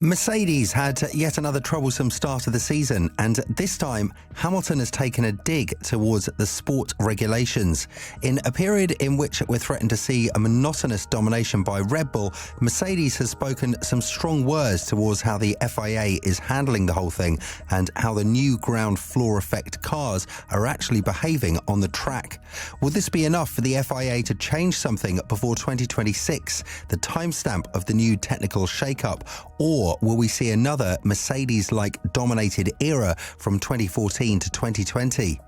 Mercedes had yet another troublesome start of the season, and this time Hamilton has taken a dig towards the sport regulations. In a period in which we're threatened to see a monotonous domination by Red Bull, Mercedes has spoken some strong words towards how the FIA is handling the whole thing and how the new ground floor effect cars are actually behaving on the track. Will this be enough for the FIA to change something before 2026, the timestamp of the new technical shake-up, or will we see another Mercedes-like dominated era from 2014 to 2020?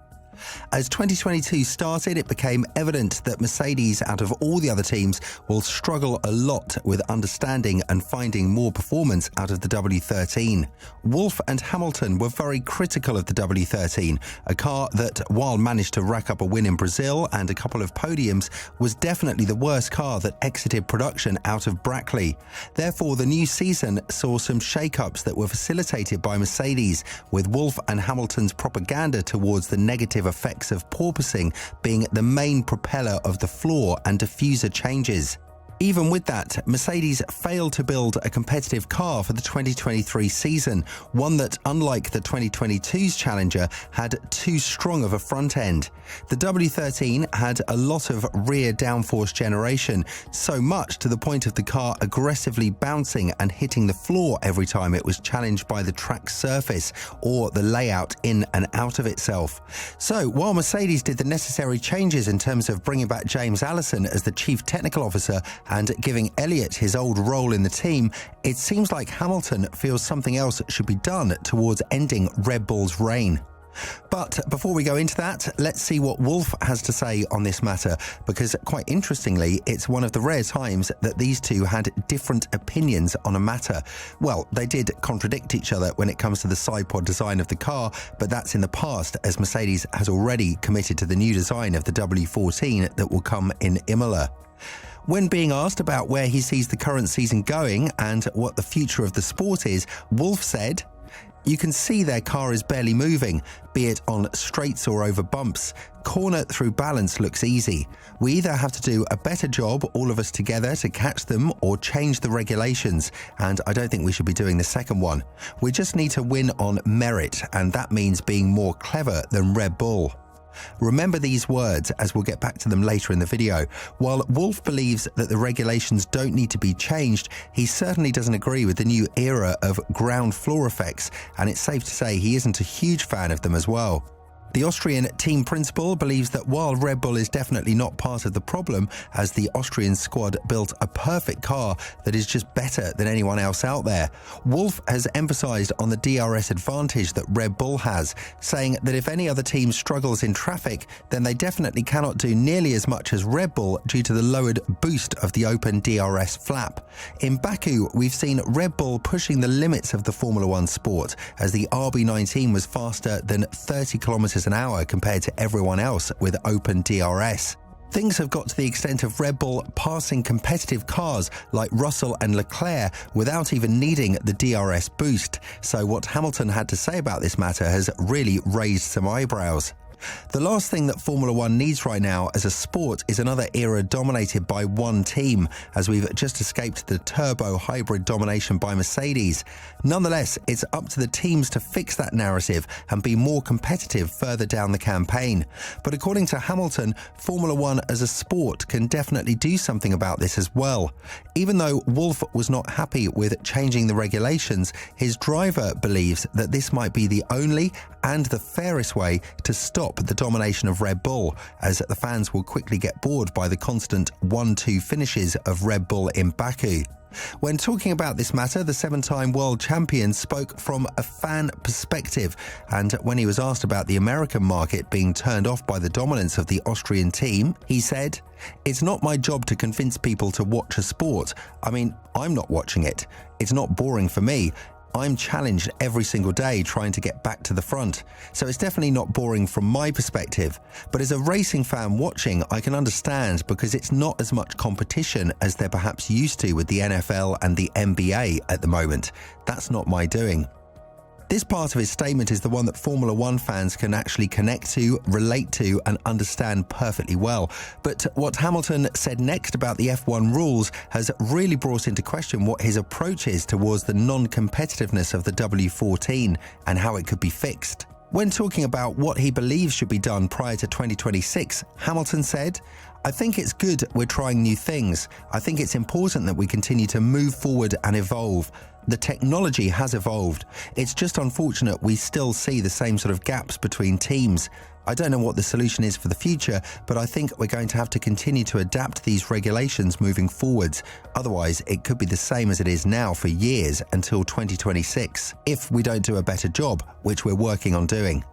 As 2022 started, it became evident that Mercedes, out of all the other teams, will struggle a lot with understanding and finding more performance out of the W13. Wolff and Hamilton were very critical of the W13, a car that, while managed to rack up a win in Brazil and a couple of podiums, was definitely the worst car that exited production out of Brackley. Therefore, the new season saw some shake-ups that were facilitated by Mercedes, with Wolff and Hamilton's propaganda towards the negative effects of porpoising being the main propeller of the floor and diffuser changes. Even with that, Mercedes failed to build a competitive car for the 2023 season, one that, unlike the 2022's Challenger, had too strong of a front end. The W13 had a lot of rear downforce generation, so much to the point of the car aggressively bouncing and hitting the floor every time it was challenged by the track surface or the layout in and out of itself. So, while Mercedes did the necessary changes in terms of bringing back James Allison as the chief technical officer and giving Elliott his old role in the team, it seems like Hamilton feels something else should be done towards ending Red Bull's reign. But before we go into that, let's see what Wolff has to say on this matter, because quite interestingly, it's one of the rare times that these two had different opinions on a matter. Well, they did contradict each other when it comes to the side pod design of the car, but that's in the past, as Mercedes has already committed to the new design of the W14 that will come in Imola. When being asked about where he sees the current season going and what the future of the sport is, Wolff said, "You can see their car is barely moving, be it on straights or over bumps. Corner through balance looks easy. We either have to do a better job, all of us together, to catch them, or change the regulations, and I don't think we should be doing the second one. We just need to win on merit, and that means being more clever than Red Bull." Remember these words, as we'll get back to them later in the video. While Wolff believes that the regulations don't need to be changed, he certainly doesn't agree with the new era of ground floor effects, and it's safe to say he isn't a huge fan of them as well. The Austrian team principal believes that while Red Bull is definitely not part of the problem, as the Austrian squad built a perfect car that is just better than anyone else out there, Wolff has emphasised on the DRS advantage that Red Bull has, saying that if any other team struggles in traffic, then they definitely cannot do nearly as much as Red Bull due to the lowered boost of the open DRS flap. In Baku, we've seen Red Bull pushing the limits of the Formula One sport, as the RB19 was faster than 30 kilometers an hour compared to everyone else with open DRS. Things have got to the extent of Red Bull passing competitive cars like Russell and Leclerc without even needing the DRS boost, so what Hamilton had to say about this matter has really raised some eyebrows. The last thing that Formula One needs right now as a sport is another era dominated by one team, as we've just escaped the turbo hybrid domination by Mercedes. Nonetheless, it's up to the teams to fix that narrative and be more competitive further down the campaign. But according to Hamilton, Formula One as a sport can definitely do something about this as well. Even though Wolff was not happy with changing the regulations, his driver believes that this might be the only and the fairest way to stop the domination of Red Bull, as the fans will quickly get bored by the constant 1-2 finishes of Red Bull in Baku. When talking about this matter, the 7-time world champion spoke from a fan perspective, and when he was asked about the American market being turned off by the dominance of the Austrian team, he said, "It's not my job to convince people to watch a sport. I mean, I'm not watching it. It's not boring for me. I'm challenged every single day trying to get back to the front, so it's definitely not boring from my perspective. But as a racing fan watching, I can understand, because it's not as much competition as they're perhaps used to with the NFL and the NBA at the moment. That's not my doing." This part of his statement is the one that Formula One fans can actually connect to, relate to, and understand perfectly well. But what Hamilton said next about the F1 rules has really brought into question what his approach is towards the non-competitiveness of the W14 and how it could be fixed. When talking about what he believes should be done prior to 2026, Hamilton said, "I think it's good we're trying new things. I think it's important that we continue to move forward and evolve. The technology has evolved. It's just unfortunate we still see the same sort of gaps between teams. I don't know what the solution is for the future, but I think we're going to have to continue to adapt these regulations moving forwards. Otherwise, it could be the same as it is now for years until 2026, if we don't do a better job, which we're working on doing.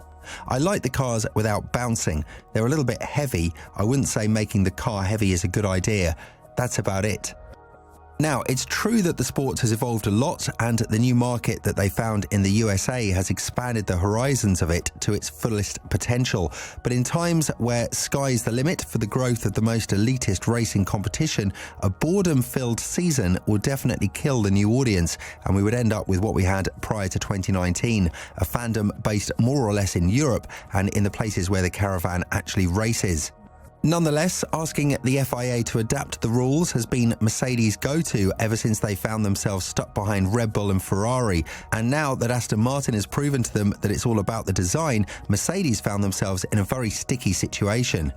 I like the cars without bouncing. They're a little bit heavy. I wouldn't say making the car heavy is a good idea. That's about it." Now, it's true that the sport has evolved a lot, and the new market that they found in the USA has expanded the horizons of it to its fullest potential. But in times where sky's the limit for the growth of the most elitist racing competition, a boredom-filled season will definitely kill the new audience, and we would end up with what we had prior to 2019, a fandom based more or less in Europe and in the places where the caravan actually races. Nonetheless, asking the FIA to adapt the rules has been Mercedes' go-to ever since they found themselves stuck behind Red Bull and Ferrari. And now that Aston Martin has proven to them that it's all about the design, Mercedes found themselves in a very sticky situation.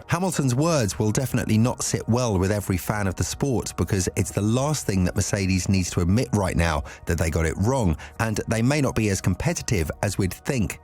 Hamilton's words will definitely not sit well with every fan of the sport, because it's the last thing that Mercedes needs to admit right now, that they got it wrong, and they may not be as competitive as we'd think.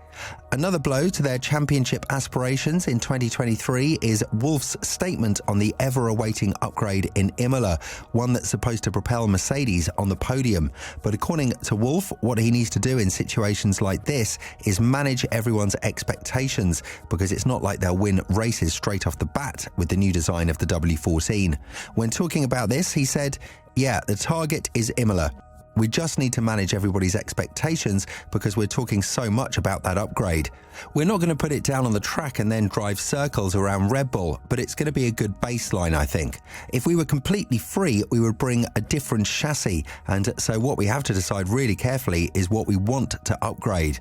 Another blow to their championship aspirations in 2023 is Wolff's statement on the ever-awaiting upgrade in Imola, one that's supposed to propel Mercedes on the podium. But according to Wolff, what he needs to do in situations like this is manage everyone's expectations, because it's not like they'll win races straight off the bat with the new design of the W14. When talking about this, he said, "Yeah, the target is Imola. We just need to manage everybody's expectations because we're talking so much about that upgrade. We're not going to put it down on the track and then drive circles around Red Bull, but it's going to be a good baseline, I think. If we were completely free, we would bring a different chassis, and so what we have to decide really carefully is what we want to upgrade."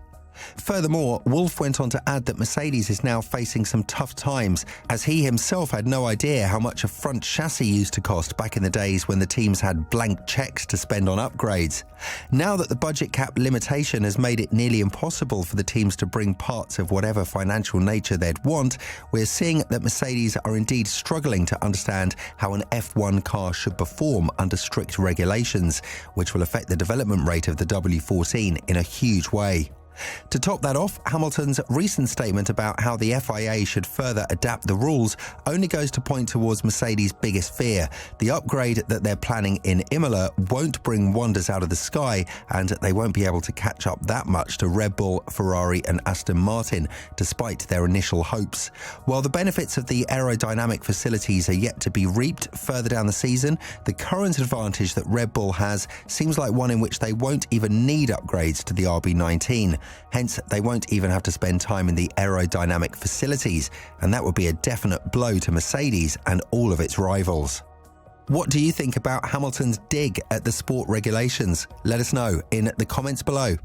Furthermore, Wolff went on to add that Mercedes is now facing some tough times, as he himself had no idea how much a front chassis used to cost back in the days when the teams had blank checks to spend on upgrades. Now that the budget cap limitation has made it nearly impossible for the teams to bring parts of whatever financial nature they'd want, we're seeing that Mercedes are indeed struggling to understand how an F1 car should perform under strict regulations, which will affect the development rate of the W14 in a huge way. To top that off, Hamilton's recent statement about how the FIA should further adapt the rules only goes to point towards Mercedes' biggest fear. The upgrade that they're planning in Imola won't bring wonders out of the sky, and they won't be able to catch up that much to Red Bull, Ferrari and Aston Martin, despite their initial hopes. While the benefits of the aerodynamic facilities are yet to be reaped further down the season, the current advantage that Red Bull has seems like one in which they won't even need upgrades to the RB19. Hence, they won't even have to spend time in the aerodynamic facilities, and that would be a definite blow to Mercedes and all of its rivals. What do you think about Hamilton's dig at the sport regulations? Let us know in the comments below.